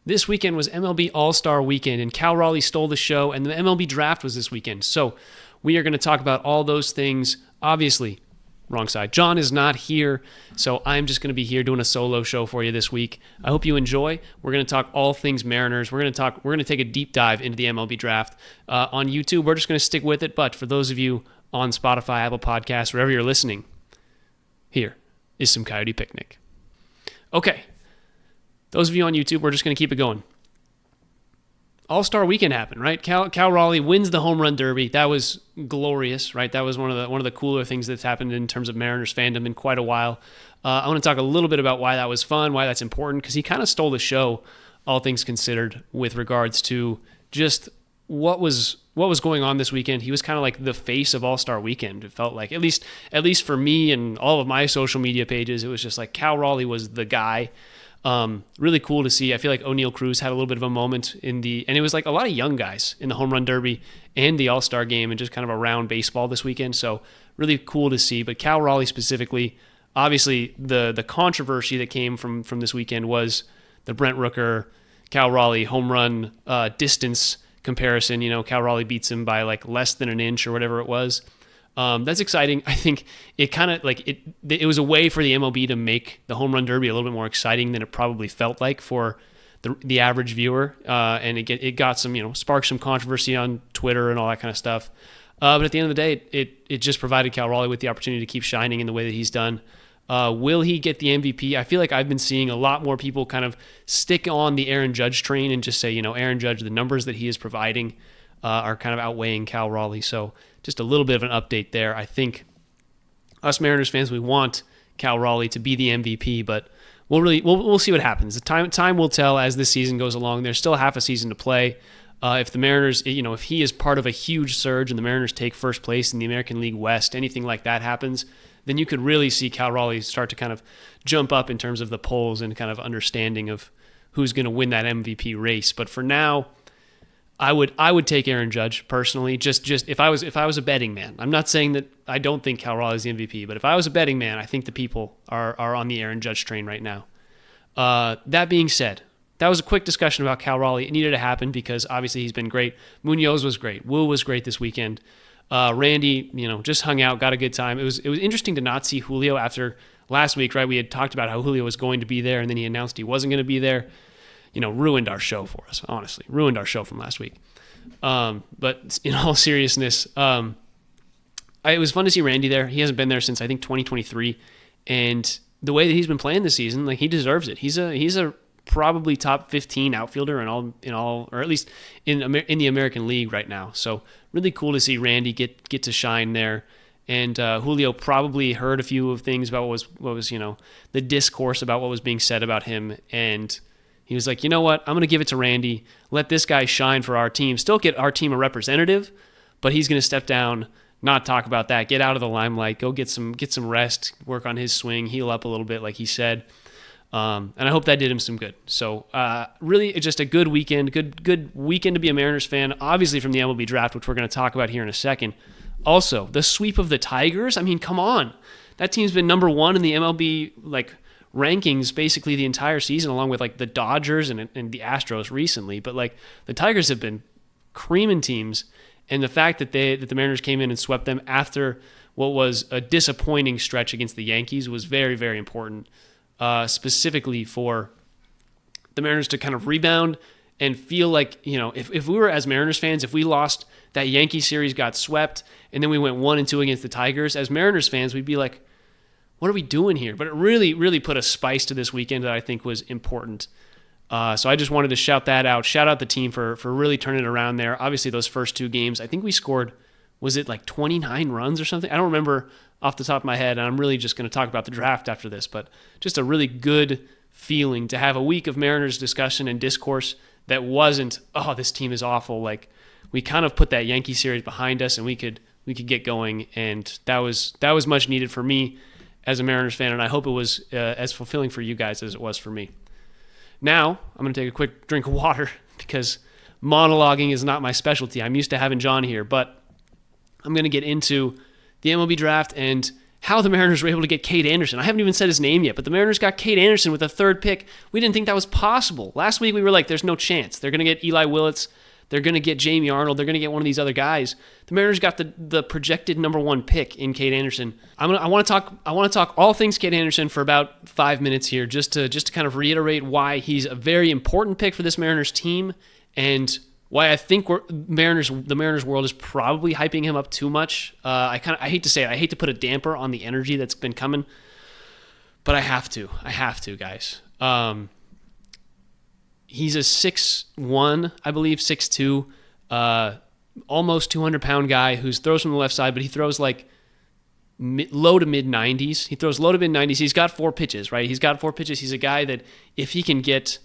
This weekend was MLB All-Star Weekend, and Cal Raleigh stole the show, and the MLB Draft was this weekend. So we are going to talk about all those things. Obviously, wrong side. John is not here, so I'm just going to be here doing a solo show for you this week. I hope you enjoy. We're going to talk all things Mariners. We're going to take a deep dive into the MLB Draft on YouTube. We're just going to stick with it, but for those of you on Spotify, Apple Podcasts, wherever you're listening, here is some Coyote Picnic. Okay. Those of you on YouTube, we're just going to keep it going. All-Star Weekend happened, right? Cal Raleigh wins the home run derby. That was glorious, right? That was one of the cooler things that's happened in terms of Mariners fandom in quite a while. I want to talk a little bit about why that was fun, why that's important, because he kind of stole the show, all things considered, with regards to just what was going on this weekend. He was kind of like the face of All-Star Weekend. It felt like, at least for me and all of my social media pages, it was just like Cal Raleigh was the guy. Really cool to see. I feel like O'Neal Cruz had a little bit of a moment and it was like a lot of young guys in the home run derby and the All-Star game and just kind of around baseball this weekend. So really cool to see. But Cal Raleigh specifically, obviously the controversy that came from this weekend was the Brent Rooker, Cal Raleigh home run distance comparison. You know, Cal Raleigh beats him by like less than an inch or whatever it was. That's exciting. I think it kind of like it was a way for the MLB to make the home run derby a little bit more exciting than it probably felt like for the average viewer. And it got some, sparked some controversy on Twitter and all that kind of stuff. But at the end of the day, it just provided Cal Raleigh with the opportunity to keep shining in the way that he's done. Will he get the MVP? I feel like I've been seeing a lot more people kind of stick on the Aaron Judge train and just say, Aaron Judge, the numbers that he is providing are kind of outweighing Cal Raleigh. So just a little bit of an update there. I think us Mariners fans, we want Cal Raleigh to be the MVP, but we'll see what happens. The time will tell as this season goes along. There's still half a season to play. If the Mariners, if he is part of a huge surge and the Mariners take first place in the American League West, anything like that happens, then you could really see Cal Raleigh start to kind of jump up in terms of the polls and kind of understanding of who's going to win that MVP race. But for now, I would take Aaron Judge personally. Just if I was a betting man, I'm not saying that I don't think Cal Raleigh is the MVP, but if I was a betting man, I think the people are on the Aaron Judge train right now. That being said, that was a quick discussion about Cal Raleigh. It needed to happen because obviously he's been great. Munoz was great. Wu was great this weekend. Randy, just hung out, got a good time. It was interesting to not see Julio after last week, right? We had talked about how Julio was going to be there, and then he announced he wasn't going to be there. Ruined our show for us, honestly. Ruined our show from last week. But in all seriousness, it was fun to see Randy there. He hasn't been there since, I think, 2023. And the way that he's been playing this season, like, he deserves it. He's a probably top 15 outfielder in all, or at least in the American League right now. So really cool to see Randy get to shine there. And Julio probably heard a few of things about what was the discourse about what was being said about him, and he was like, you know what? I'm going to give it to Randy. Let this guy shine for our team. Still get our team a representative, but he's going to step down, not talk about that, get out of the limelight, go get some rest, work on his swing, heal up a little bit, like he said. And I hope that did him some good. So really just a good weekend, good weekend to be a Mariners fan, obviously from the MLB Draft, which we're going to talk about here in a second. Also, the sweep of the Tigers. I mean, come on. That team's been number one in the MLB, rankings basically the entire season, along with like the Dodgers and the Astros recently. But like the Tigers have been creaming teams, and the fact that the Mariners came in and swept them after what was a disappointing stretch against the Yankees was very, very important, specifically for the Mariners to kind of rebound and feel like, if we were as Mariners fans, if we lost that Yankee series, got swept, and then we went 1-2 against the Tigers, as Mariners fans, we'd be like, what are we doing here? But it really, really put a spice to this weekend that I think was important. So I just wanted to shout that out. Shout out the team for really turning it around there. Obviously, those first two games, I think we scored, was it like 29 runs or something? I don't remember off the top of my head, and I'm really just going to talk about the draft after this. But just a really good feeling to have a week of Mariners discussion and discourse that wasn't, oh, this team is awful. Like, we kind of put that Yankee series behind us, and we could get going, and that was much needed for me as a Mariners fan, and I hope it was as fulfilling for you guys as it was for me. Now, I'm going to take a quick drink of water because monologuing is not my specialty. I'm used to having John here, but I'm going to get into the MLB Draft and how the Mariners were able to get Kade Anderson. I haven't even said his name yet, but the Mariners got Kade Anderson with a third pick. We didn't think that was possible. Last week we were like, there's no chance. They're going to get Eli Willits. They're going to get Jamie Arnold. They're going to get one of these other guys. The Mariners got the projected number 1 pick in Kade Anderson. I want to talk all things Kade Anderson for about 5 minutes here, just to kind of reiterate why he's a very important pick for this Mariners team, and why I think the Mariners world is probably hyping him up too much. I hate to say it. I hate to put a damper on the energy that's been coming, but I have to. Guys. He's a 6'1", I believe, 6'2", almost 200-pound guy who throws from the left side, but he throws like low to mid-90s. He throws low to mid-90s. He's got 4 pitches, right? He's got 4 pitches. He's a guy that if he can get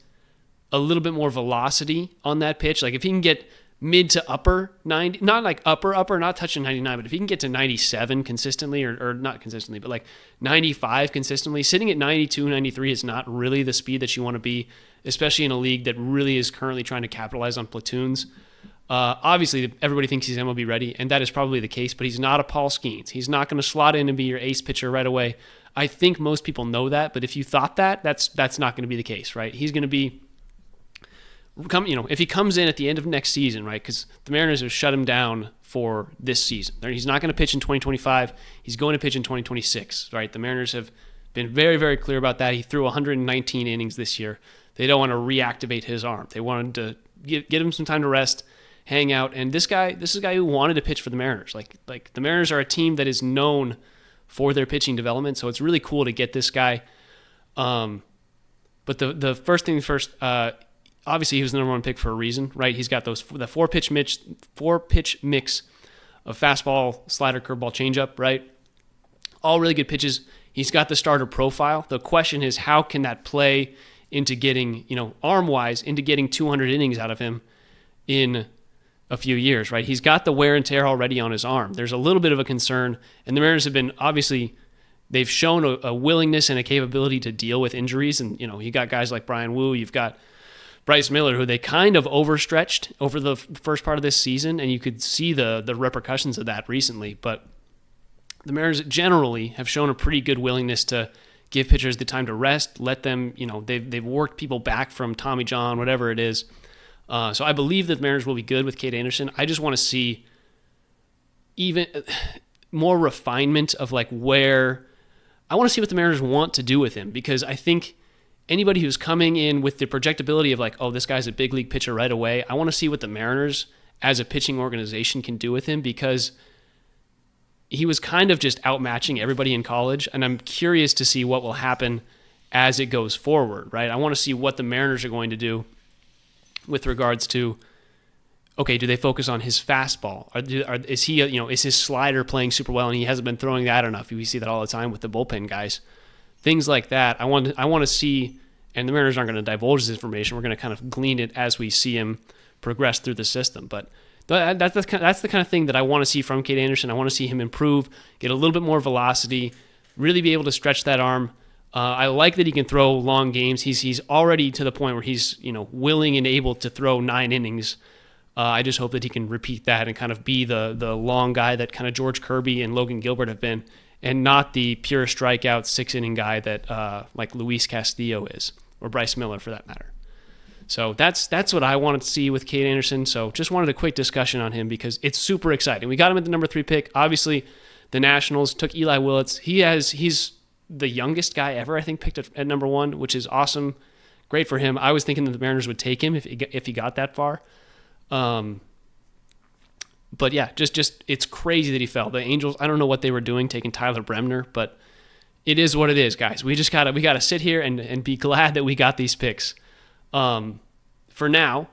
a little bit more velocity on that pitch, like if he can get mid to upper 90, not like upper, not touching 99, but if he can get to 97 consistently, or not consistently, but like 95 consistently, sitting at 92, 93 is not really the speed that you want to be, especially in a league that really is currently trying to capitalize on platoons. Obviously, everybody thinks he's MLB ready, and that is probably the case, but he's not a Paul Skeens. He's not going to slot in and be your ace pitcher right away. I think most people know that, but if you thought that, that's not going to be the case, right? He's going to be if he comes in at the end of next season, right, because the Mariners have shut him down for this season. He's not going to pitch in 2025. He's going to pitch in 2026, right? The Mariners have been very, very clear about that. He threw 119 innings this year. They don't want to reactivate his arm. They wanted to get him some time to rest, hang out. And this is a guy who wanted to pitch for the Mariners. Like the Mariners are a team that is known for their pitching development, so it's really cool to get this guy. But the first thing first, obviously he was the number 1 pick for a reason, right? He's got the 4-pitch mix of fastball, slider, curveball, changeup, right? All really good pitches. He's got the starter profile. The question is, how can that play into getting, arm-wise, into getting 200 innings out of him in a few years, right? He's got the wear and tear already on his arm. There's a little bit of a concern, and the Mariners have been, obviously, they've shown a willingness and a capability to deal with injuries, and, you got guys like Brian Wu, you've got Bryce Miller, who they kind of overstretched over the first part of this season, and you could see the repercussions of that recently. But the Mariners generally have shown a pretty good willingness to give pitchers the time to rest, let them, they've worked people back from Tommy John, whatever it is. So I believe that the Mariners will be good with Kade Anderson. I just want to see even more refinement of I want to see what the Mariners want to do with him, because I think anybody who's coming in with the projectability of this guy's a big league pitcher right away, I want to see what the Mariners as a pitching organization can do with him, because he was kind of just outmatching everybody in college, and I'm curious to see what will happen as it goes forward, right? I want to see what the Mariners are going to do with regards to, okay, do they focus on his fastball? Is his slider playing super well and he hasn't been throwing that enough? We see that all the time with the bullpen guys. Things like that. I want to see, and the Mariners aren't going to divulge this information. We're going to kind of glean it as we see him progress through the system. But that's the kind of thing that I want to see from Kade Anderson. I want to see him improve, get a little bit more velocity, really be able to stretch that arm. I like that he can throw long games. He's already to the point where he's willing and able to throw 9 innings. I just hope that he can repeat that and kind of be the long guy that kind of George Kirby and Logan Gilbert have been, and not the pure strikeout 6-inning guy that like Luis Castillo is, or Bryce Miller for that matter. So that's what I wanted to see with Kade Anderson. So just wanted a quick discussion on him because it's super exciting. We got him at the number 3 pick. Obviously, the Nationals took Eli Willits. He's the youngest guy ever, I think, picked at number 1, which is awesome. Great for him. I was thinking that the Mariners would take him if he got that far. But yeah, just it's crazy that he fell. The Angels, I don't know what they were doing taking Tyler Bremner, but it is what it is, guys. We gotta sit here and be glad that we got these picks. For now,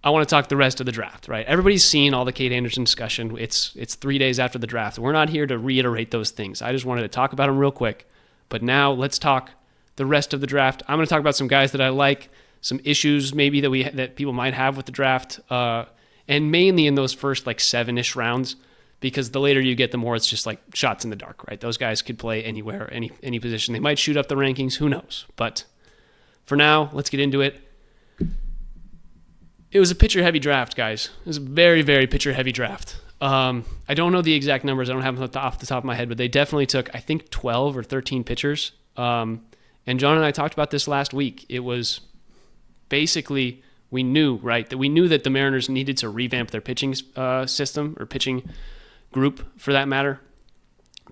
I want to talk the rest of the draft, right? Everybody's seen all the Kade Anderson discussion. It's 3 days after the draft. We're not here to reiterate those things. I just wanted to talk about them real quick. But now let's talk the rest of the draft. I'm going to talk about some guys that I like, some issues maybe that people might have with the draft, and mainly in those first 7-ish rounds, because the later you get, the more it's just like shots in the dark, right? Those guys could play anywhere, any position. They might shoot up the rankings, who knows? But for now, let's get into it. It was a pitcher-heavy draft, guys. It was a very, very pitcher-heavy draft. I don't know the exact numbers. I don't have them off the top of my head, but they definitely took, I think, 12 or 13 pitchers. And John and I talked about this last week. It was basically, we knew that the Mariners needed to revamp their pitching system, or pitching group for that matter,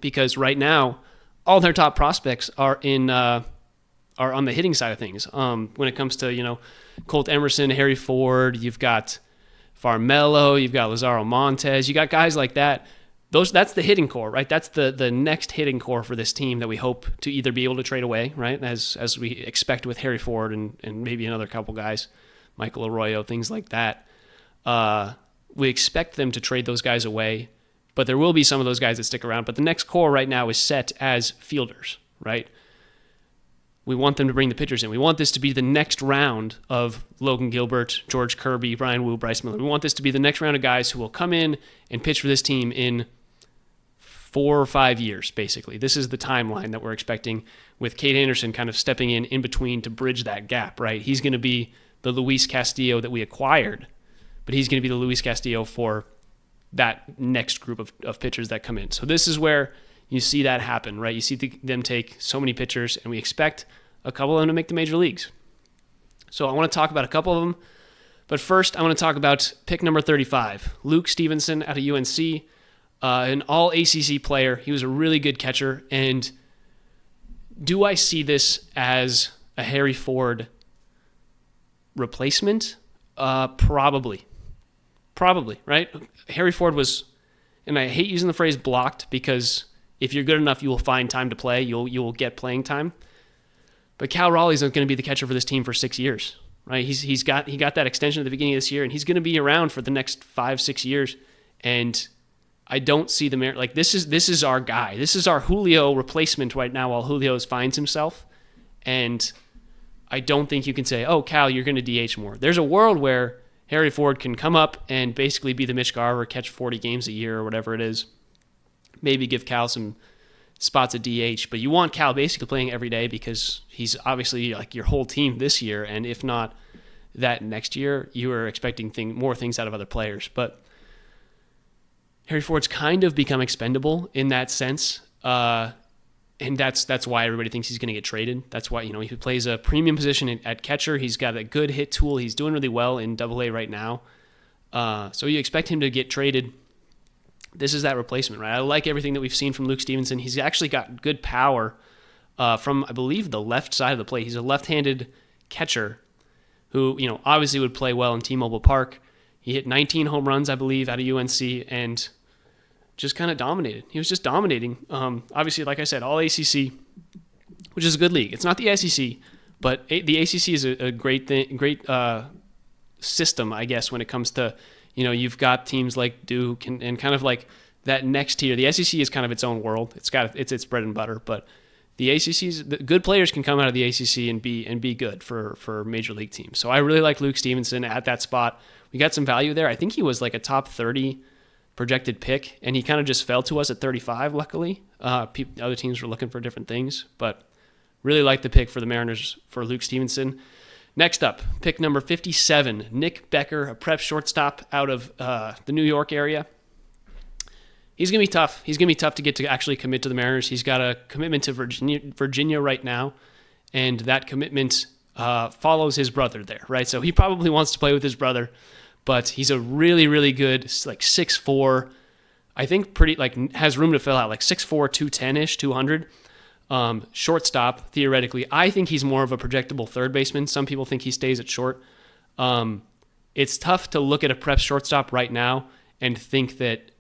because right now all their top prospects are on the hitting side of things. When it comes to Colt Emerson, Harry Ford, you've got Farmelo, you've got Lazaro Montes, you got guys like that. That's the hitting core, right? That's the next hitting core for this team that we hope to either be able to trade away, right? As we expect with Harry Ford and maybe another couple guys, Michael Arroyo, things like that. We expect them to trade those guys away, but there will be some of those guys that stick around. But the next core right now is set as fielders, right? We want them to bring the pitchers in. We want this to be the next round of Logan Gilbert, George Kirby, Brian Wu, Bryce Miller. We want this to be the next round of guys who will come in and pitch for this team in 4 or 5 years, basically. This is the timeline that we're expecting, with Kade Anderson kind of stepping in between to bridge that gap, right? He's going to be the Luis Castillo that we acquired, but he's going to be the Luis Castillo for that next group of pitchers that come in. So this is where you see that happen, right? You see them take so many pitchers, and we expect a couple of them to make the major leagues. So I want to talk about a couple of them, but first I want to talk about pick number 35, Luke Stevenson out of UNC. An all ACC player. He was a really good catcher. And do I see this as a Harry Ford replacement? Probably, right? Harry Ford was, and I hate using the phrase blocked, because if you're good enough, you will find time to play. You will get playing time. But Cal Raleigh is going to be the catcher for this team for 6 years, right? He got that extension at the beginning of this year, and he's going to be around for the next 5-6 years. And I don't see the merit. Like, this is our guy. This is our Julio replacement right now while Julio finds himself. And I don't think you can say, oh, Cal, you're going to DH more. There's a world where Harry Ford can come up and basically be the Mitch Garver, catch 40 games a year or whatever it is. Maybe give Cal some spots at DH. But you want Cal basically playing every day, because he's obviously like your whole team this year. And if not that next year, you are expecting more things out of other players. But Harry Ford's kind of become expendable in that sense, and that's why everybody thinks he's going to get traded. That's why he plays a premium position at catcher. He's got a good hit tool. He's doing really well in AA right now, so you expect him to get traded. This is that replacement, right? I like everything that we've seen from Luke Stevenson. He's actually got good power from, I believe, the left side of the plate. He's a left-handed catcher who obviously would play well in T-Mobile Park. He hit 19 home runs, I believe, out of UNC, and just kind of dominated. He was just dominating. Obviously, like I said, all ACC, which is a good league. It's not the SEC, but the ACC is a great system, I guess, when it comes to, you've got teams like Duke and kind of like that next tier. The SEC is kind of its own world. It's its bread and butter, but the good players can come out of the ACC and be good for major league teams. So I really like Luke Stevenson at that spot. We got some value there. I think he was like a top 30 projected pick, and he kind of just fell to us at 35, luckily. Other teams were looking for different things, but really like the pick for the Mariners for Luke Stevenson. Next up, pick number 57, Nick Becker, a prep shortstop out of the New York area. He's going to be tough. He's going to be tough to get to actually commit to the Mariners. He's got a commitment to Virginia right now, and that commitment follows his brother there, right? So he probably wants to play with his brother, but he's a really, really good, like 6'4", I think has room to fill out, like 6'4", 210-ish, 200. Shortstop, theoretically. I think he's more of a projectable third baseman. Some people think he stays at short. It's tough to look at a prep shortstop right now and think that,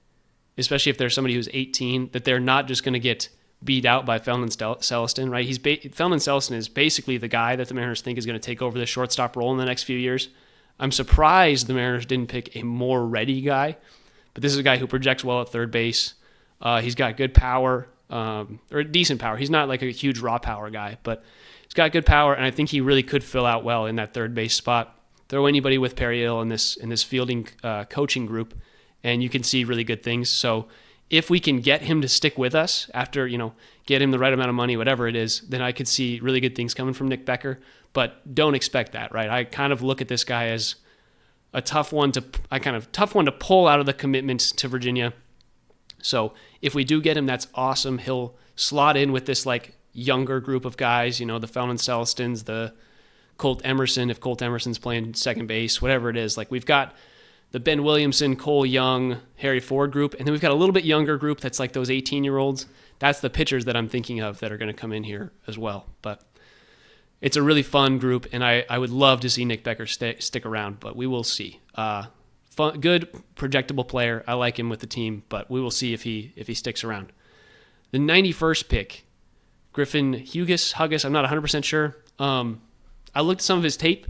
especially if there's somebody who's 18, that they're not just going to get beat out by Felton Celestin, right? Felton Celestin is basically the guy that the Mariners think is going to take over the shortstop role in the next few years. I'm surprised the Mariners didn't pick a more ready guy, but this is a guy who projects well at third base. He's got good power, or decent power. He's not like a huge raw power guy, but he's got good power, and I think he really could fill out well in that third base spot. Throw anybody with Perry Hill in this fielding coaching group, and you can see really good things. So if we can get him to stick with us after, get him the right amount of money, whatever it is, then I could see really good things coming from Nick Becker. But don't expect that, right? I kind of look at this guy as a tough one to pull out of the commitment to Virginia. So if we do get him, that's awesome. He'll slot in with this like younger group of guys, the Felton Celestins, the Colt Emerson, if Colt Emerson's playing second base, whatever it is. Like we've got the Ben Williamson, Cole Young, Harry Ford group, and then we've got a little bit younger group that's like those 18-year-olds. That's the pitchers that I'm thinking of that are going to come in here as well. But it's a really fun group, and I would love to see Nick Becker stick around, but we will see. Fun, good, projectable player. I like him with the team, but we will see if he sticks around. The 91st pick, Griffin Huggis. I'm not 100% sure. I looked at some of his tape,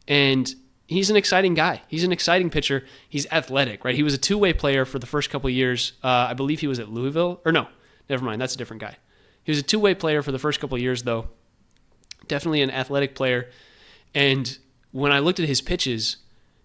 and he's an exciting guy. He's an exciting pitcher. He's athletic, right? He was a two-way player for the first couple of years. I believe he was at Louisville. Or no, never mind. That's a different guy. He was a two-way player for the first couple of years, though. Definitely an athletic player. And when I looked at his pitches,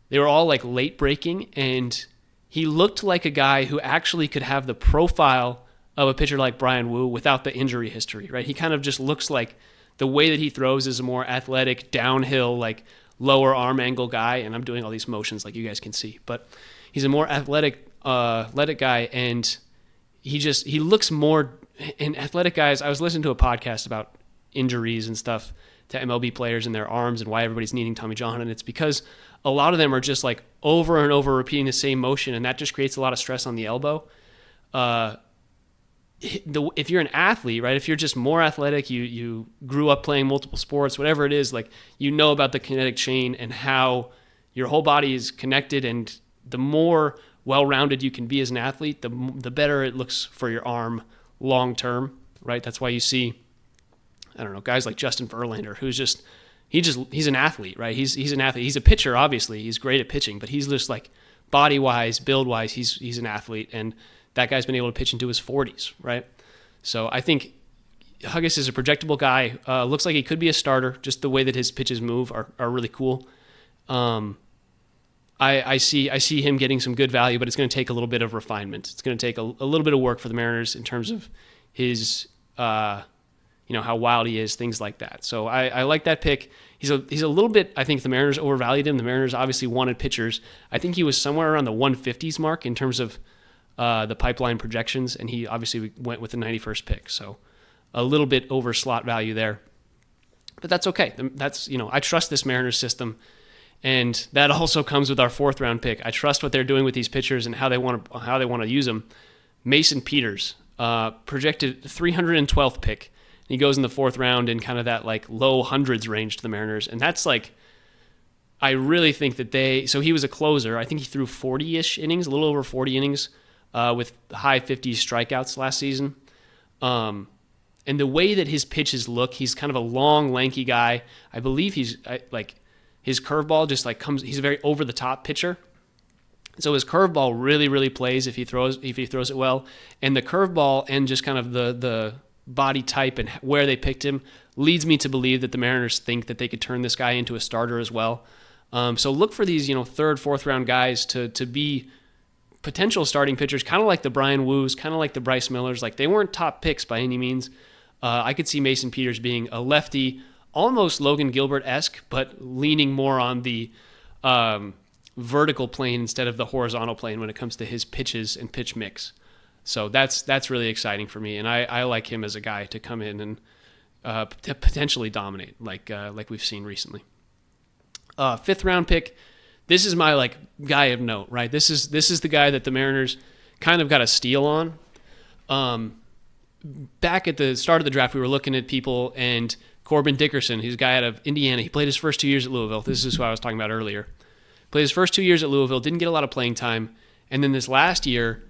they were all like late breaking, and he looked like a guy who actually could have the profile of a pitcher like Brian Wu without the injury history, right? He kind of just looks like the way that he throws is a more athletic, downhill, like lower arm angle guy, and I'm doing all these motions like you guys can see. But he's a more athletic guy, and he looks more. And athletic guys, I was listening to a podcast about injuries and stuff to MLB players and their arms and why everybody's needing Tommy John, and it's because a lot of them are just like over and over repeating the same motion, and that just creates a lot of stress on the elbow. If you're an athlete, right, if you're just more athletic, you grew up playing multiple sports, whatever it is, like about the kinetic chain and how your whole body is connected, and the more well-rounded you can be as an athlete, the better it looks for your arm long term, right? That's why you see, I don't know, guys like Justin Verlander, he's an athlete, right? He's an athlete. He's a pitcher, obviously. He's great at pitching, but he's just like body-wise, build-wise, he's an athlete, and that guy's been able to pitch into his 40s, right? So I think Huggis is a projectable guy. Looks like he could be a starter. Just the way that his pitches move are really cool. I see him getting some good value, but it's going to take a little bit of refinement. It's going to take a little bit of work for the Mariners in terms of his, how wild he is, things like that. So I like that pick. He's a little bit, I think the Mariners overvalued him. The Mariners obviously wanted pitchers. I think he was somewhere around the 150s mark in terms of the pipeline projections, and he obviously went with the 91st pick. So a little bit over slot value there. But that's okay. That's, I trust this Mariners system. And that also comes with our 4th round pick. I trust what they're doing with these pitchers and how they want to use them. Mason Peters, projected 312th pick. And he goes in the 4th round in kind of that like low hundreds range to the Mariners. And that's like, I really think that so he was a closer. I think he threw 40-ish innings, a little over 40 innings with high 50s strikeouts last season. And the way that his pitches look, he's kind of a long, lanky guy. I believe his curveball just like he's a very over-the-top pitcher. So his curveball really, really plays if he throws it well. And the curveball and just kind of the body type and where they picked him leads me to believe that the Mariners think that they could turn this guy into a starter as well. So look for these, 3rd, 4th round guys to be potential starting pitchers, kind of like the Brian Woos, kind of like the Bryce Millers. Like they weren't top picks by any means. I could see Mason Peters being a lefty, almost Logan Gilbert-esque, but leaning more on the vertical plane instead of the horizontal plane when it comes to his pitches and pitch mix. So that's really exciting for me, and I like him as a guy to come in and to potentially dominate like we've seen recently. 5th round pick. This is my like guy of note, right? This is the guy that the Mariners kind of got a steal on. Back at the start of the draft, we were looking at people, and Corbin Dickerson, he's a guy out of Indiana. He played his first 2 years at Louisville. This is who I was talking about earlier. Played his first 2 years at Louisville, didn't get a lot of playing time, and then this last year,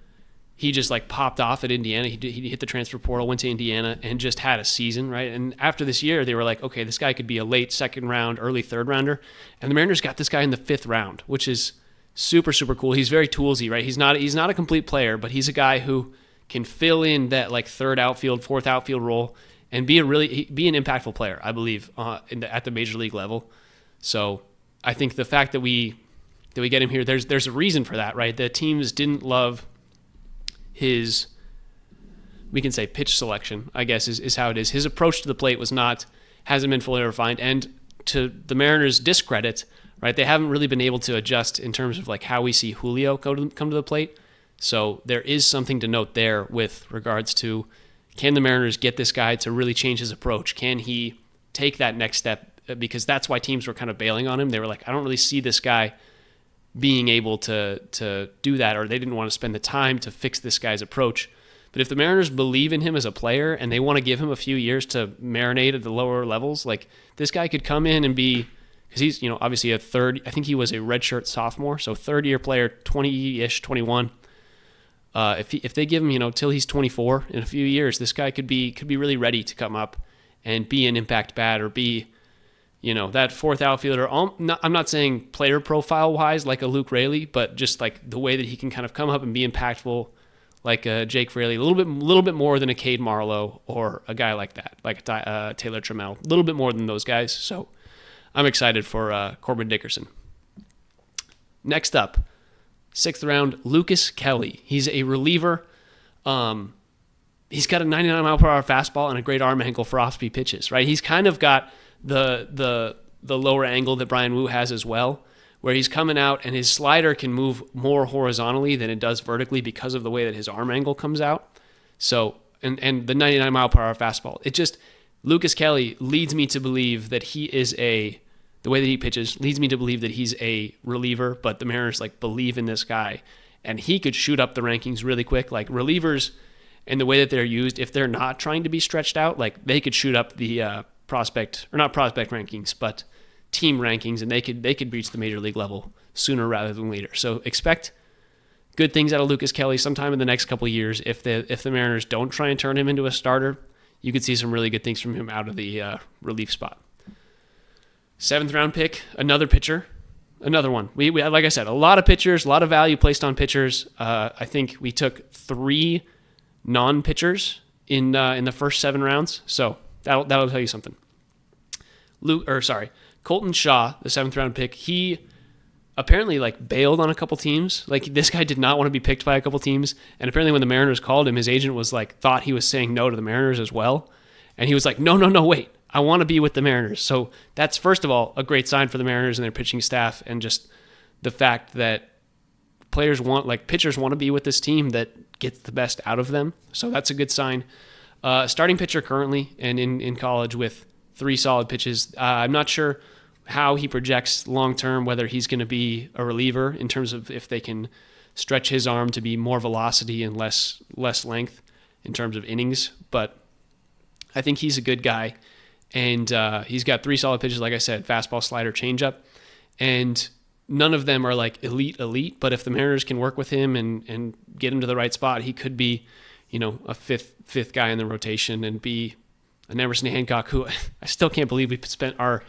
he just like popped off at Indiana. He hit the transfer portal, went to Indiana, and just had a season, right? And after this year, they were like, okay, this guy could be a late 2nd round, early 3rd rounder. And the Mariners got this guy in the 5th round, which is super, super cool. He's very toolsy, right? He's not a complete player, but he's a guy who can fill in that like 3rd outfield, 4th outfield role and be an impactful player, I believe, at the major league level. So I think the fact that we get him here, there's a reason for that, right? The teams didn't love his, we can say pitch selection, I guess is how it is. His approach to the plate hasn't been fully refined. And to the Mariners' discredit, right? They haven't really been able to adjust in terms of like how we see Julio come to the plate. So there is something to note there with regards to, can the Mariners get this guy to really change his approach? Can he take that next step? Because that's why teams were kind of bailing on him. They were like, I don't really see this guy being able to do that, or they didn't want to spend the time to fix this guy's approach. But if the Mariners believe in him as a player and they want to give him a few years to marinate at the lower levels, like this guy could come in and be, because he's, obviously a third, I think he was a redshirt sophomore, so third-year player, 20-ish, 21. If they give him, till he's 24 in a few years, this guy could be really ready to come up and be an impact bat or be, that fourth outfielder. I'm not saying player profile-wise like a Luke Raley, but just like the way that he can kind of come up and be impactful, like a Jake Fraley, a little bit more than a Cade Marlowe or a guy like that, like a Taylor Trammell, a little bit more than those guys. So I'm excited for Corbin Dickerson. Next up, 6th round, Lucas Kelly. He's a reliever. He's got a 99-mile-per-hour fastball and a great arm angle for off-speed pitches, right? He's kind of got the lower angle that Brian Wu has as well, where he's coming out and his slider can move more horizontally than it does vertically because of the way that his arm angle comes out. So, and the 99-mile-per-hour fastball. Lucas Kelly leads me to believe that the way that he pitches leads me to believe that he's a reliever, but the Mariners believe in this guy, and he could shoot up the rankings really quick. Like relievers and the way that they're used, if they're not trying to be stretched out, they could shoot up the prospect rankings, but team rankings, and they could reach the major league level sooner rather than later. So expect good things out of Lucas Kelly sometime in the next couple of years. If the Mariners don't try and turn him into a starter, you could see some really good things from him out of the relief spot. 7th round pick, another pitcher, another one. We like I said, a lot of pitchers, a lot of value placed on pitchers. I think we took 3 non-pitchers in the first 7 rounds, so that'll tell you something. Colton Shaw, the 7th round pick, he apparently bailed on a couple teams. This guy did not want to be picked by a couple teams, and apparently when the Mariners called him, his agent was thought he was saying no to the Mariners as well, and he was like, no, wait, I want to be with the Mariners. So that's, first of all, a great sign for the Mariners and their pitching staff, and just the fact that pitchers want to be with this team that gets the best out of them. So that's a good sign. Starting pitcher currently and in college with 3 solid pitches. I'm not sure how he projects long-term, whether he's going to be a reliever in terms of if they can stretch his arm to be more velocity and less length in terms of innings. But I think he's a good guy. And he's got 3 solid pitches, like I said, fastball, slider, changeup. And none of them are elite, but if the Mariners can work with him and get him to the right spot, he could be, a fifth guy in the rotation and be an Emerson Hancock, who I still can't believe we spent our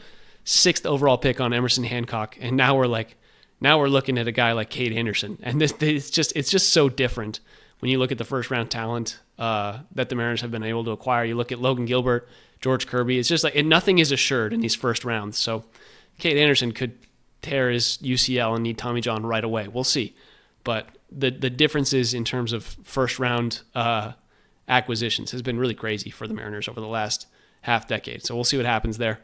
6th overall pick on Emerson Hancock, and now we're looking at a guy like Kade Anderson. And it's just so different when you look at the first round talent that the Mariners have been able to acquire. You look at Logan Gilbert, George Kirby. It's just nothing is assured in these first rounds. So Kade Anderson could tear his UCL and need Tommy John right away. We'll see. But the differences in terms of first round acquisitions has been really crazy for the Mariners over the last half decade. So we'll see what happens there.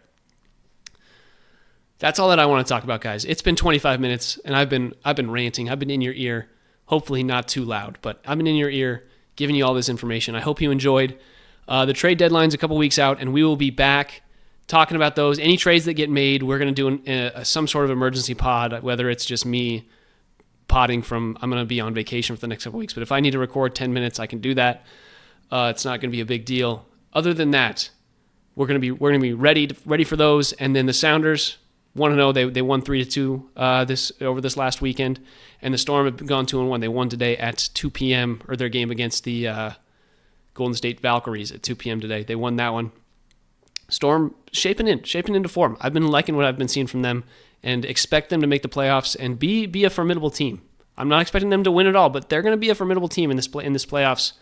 That's all that I want to talk about, guys. It's been 25 minutes, and I've been ranting. I've been in your ear, hopefully not too loud, but I've been in your ear giving you all this information. I hope you enjoyed. The trade deadline's a couple weeks out, and we will be back talking about those. Any trades that get made, we're going to do some sort of emergency pod, whether it's just me podding I'm going to be on vacation for the next couple weeks, but if I need to record 10 minutes, I can do that. It's not going to be a big deal. Other than that, we're going to be ready for those. And then the Sounders, 1-0. They won 3-2 over this last weekend, and the Storm have gone 2-1. They won today at 2 p.m. or their game against the Golden State Valkyries at 2 p.m. today. They won that one. Storm shaping into form. I've been liking what I've been seeing from them, and expect them to make the playoffs and be a formidable team. I'm not expecting them to win it all, but they're going to be a formidable team in this playoffs.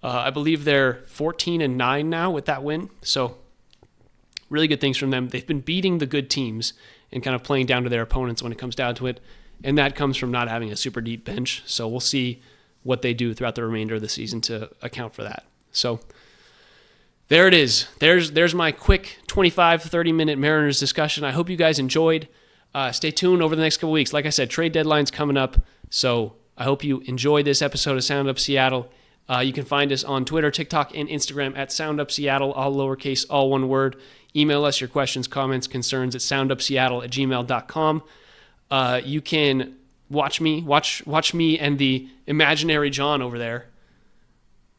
I believe they're 14-9 now with that win. So really good things from them. They've been beating the good teams and kind of playing down to their opponents when it comes down to it. And that comes from not having a super deep bench. So we'll see what they do throughout the remainder of the season to account for that. So there it is. There's my quick 25-30 minute Mariners discussion. I hope you guys enjoyed. Stay tuned over the next couple weeks. Like I said, trade deadline's coming up, so I hope you enjoyed this episode of Sound Up Seattle. You can find us on Twitter, TikTok, and Instagram at Sound Up Seattle, all lowercase, all one word. Email us your questions, comments, concerns at soundupseattle@gmail.com. You can watch me and the imaginary John over there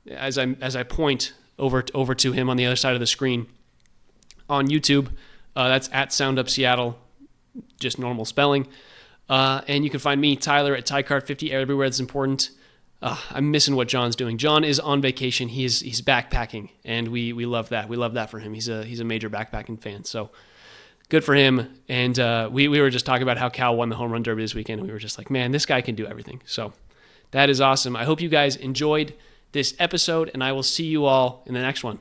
as I point over to him on the other side of the screen on YouTube. That's at Sound Up Seattle, just normal spelling. And you can find me, Tyler, at TyCart50 everywhere that's important. I'm missing what John's doing. John is on vacation. He's backpacking, and we love that. We love that for him. He's a major backpacking fan. So good for him. And we were just talking about how Cal won the home run derby this weekend, and we were just like, man, this guy can do everything. So that is awesome. I hope you guys enjoyed this episode, and I will see you all in the next one.